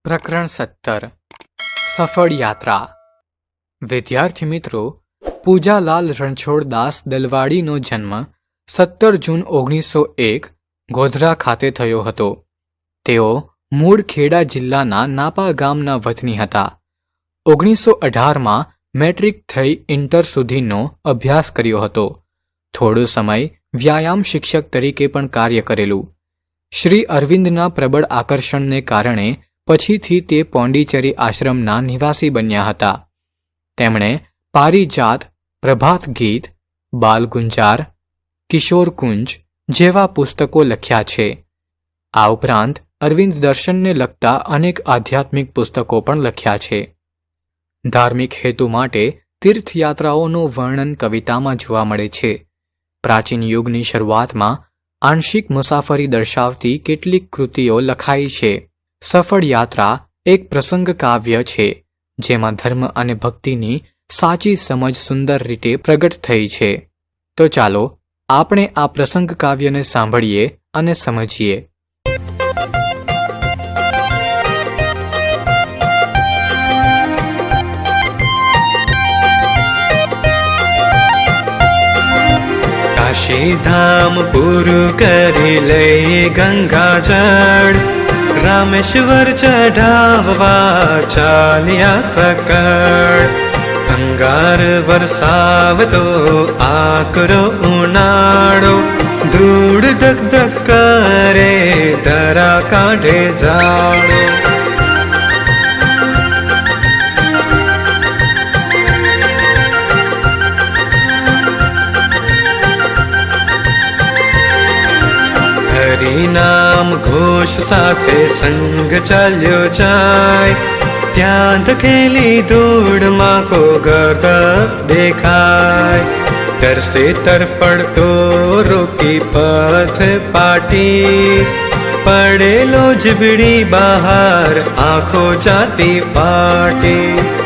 પ્રકરણ 17 સફળ યાત્રા। વિદ્યાર્થી મિત્રો, પૂજાલાલ રણછોડદાસ દલવાડીનો જન્મ 17 જૂન 1901 ગોધરા ખાતે થયો હતો। તેઓ મૂળ ખેડા જિલ્લાના નાપા ગામના વતની હતા। 1918માં મેટ્રિક થઈ ઇન્ટર સુધીનો અભ્યાસ કર્યો હતો। થોડો સમય વ્યાયામ શિક્ષક તરીકે પણ કાર્ય કરેલું। શ્રી અરવિંદના પ્રબળ આકર્ષણને કારણે પછીથી તે પોંડિચેરી આશ્રમના નિવાસી બન્યા હતા। તેમણે પારિજાત, પ્રભાત ગીત, બાલગુંજાર, કિશોરકુંજ જેવા પુસ્તકો લખ્યા છે। આ ઉપરાંત અરવિંદ દર્શનને લગતા અનેક આધ્યાત્મિક પુસ્તકો પણ લખ્યા છે। ધાર્મિક હેતુ માટે તીર્થયાત્રાઓનું વર્ણન કવિતામાં જોવા મળે છે। પ્રાચીન યુગની શરૂઆતમાં આંશિક મુસાફરી દર્શાવતી કેટલીક કૃતિઓ લખાઈ છે। સફળ યાત્રા એક પ્રસંગ કાવ્ય છે, જેમાં ધર્મ અને ભક્તિની સાચી સમજ સુંદર રીતે પ્રગટ થઈ છે। તો ચાલો આપણે આ પ્રસંગ કાવ્યને સાંભળીએ અને સમજીએ। કાશી ધામ પૂરું કરી લઈ ગંગાજળ, રામેશ્વર ચઢાવવા ચાલ્યા સકળ। અંગાર વરસાવતો આકરો ઉનાળો, ધૂળ ધક ધક કરે ધરા કાઢે જાડો। હરિનામ ઘોષ સાથે સંગ ચાલ્યો જાય, ત્યાં ધકેલી ધૂળમાં કો ગર્દ દેખાય। તરસે તરફડતો રોકી પથ પાટી, પડેલો જીબડી બહાર આંખો જાતી ફાટી।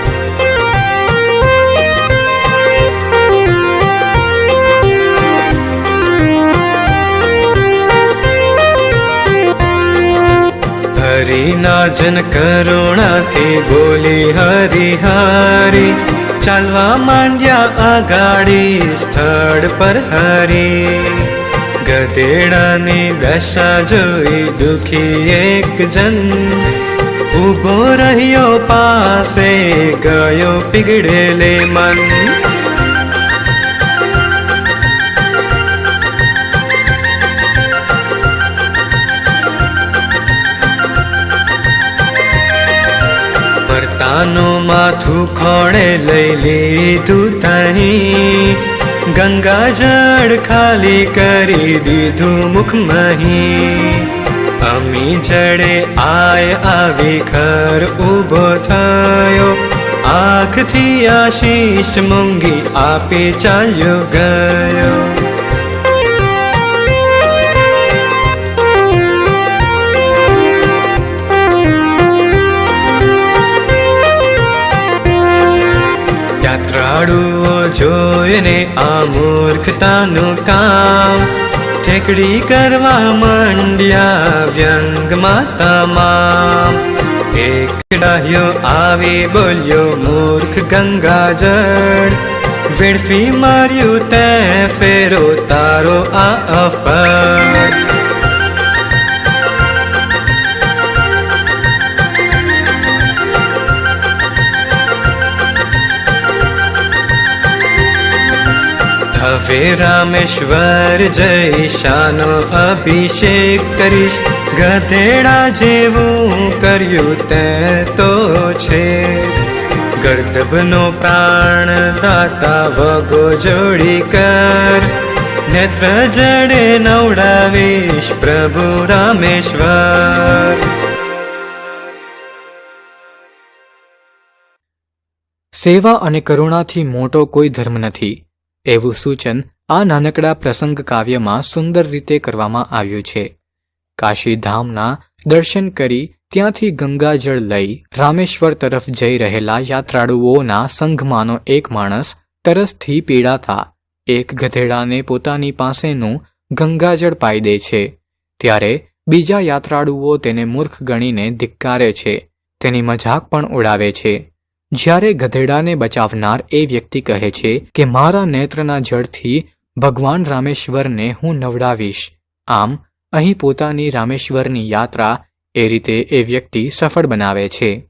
હરિના જન કરુણાથી બોલી હરિહરી, ચાલવા માંડ્યા આગાડી સ્થળ પર હરી। ગધેડાની દશા જોઈ દુખી એક જન, ઊભો રહ્યો પાસે ગયો પીગળેલે મન। મરતાનું માથું ખોળે લઈ લીધું તહીં, ગંગાજળ ખાલી કરી દીધું મુખમહીં। અમી જડે આય આવી ખર ઊભો થયો, આંખથી આશીષ મૂંગી આપી ચાલ્યો ગયો। યાત્રાળુઓ જોઈને આ મૂર્ખતાનું કામ, ઠેકડી કરવા માંડ્યા વ્યંગમાં તમામ। એક ડાહ્યો આવી બોલ્યો મૂર્ખ ગંગાજળ, વેડફી માર્યું તે ફેરો તારો આ અફર। હવે રામેશ્વર જઈશાનો અભિષેક કરીશ, ગધેડા જેવું કર્યું તે તો છે। ગર્દભનો પ્રાણ દાતા વગો જોડી કર, નેત્ર જડે નવડાવીશ પ્રભુ રામેશ્વર। સેવા અને કરુણાથી મોટો કોઈ ધર્મ નથી, એવું સૂચન આ નાનકડા પ્રસંગ કાવ્યમાં સુંદર રીતે કરવામાં આવ્યું છે। કાશીધામના દર્શન કરી ત્યાંથી ગંગાજળ લઈ રામેશ્વર તરફ જઈ રહેલા યાત્રાળુઓના સંઘમાંનો એક માણસ તરસથી પીડાતા એક ગધેડાને પોતાની પાસેનું ગંગાજળ પાઈ દે છે। ત્યારે બીજા યાત્રાળુઓ તેને મૂર્ખ ગણીને ધિક્કારે છે તેની મજાક પણ ઉડાવે છે. જ્યારે ગધેડાને બચાવનાર એ વ્યક્તિ કહે છે કે મારા નેત્રના જળથી ભગવાન રામેશ્વરને હું નવડાવીશ. આમ અહીં પોતાની રામેશ્વરની યાત્રા એ રીતે એ વ્યક્તિ સફળ બનાવે છે.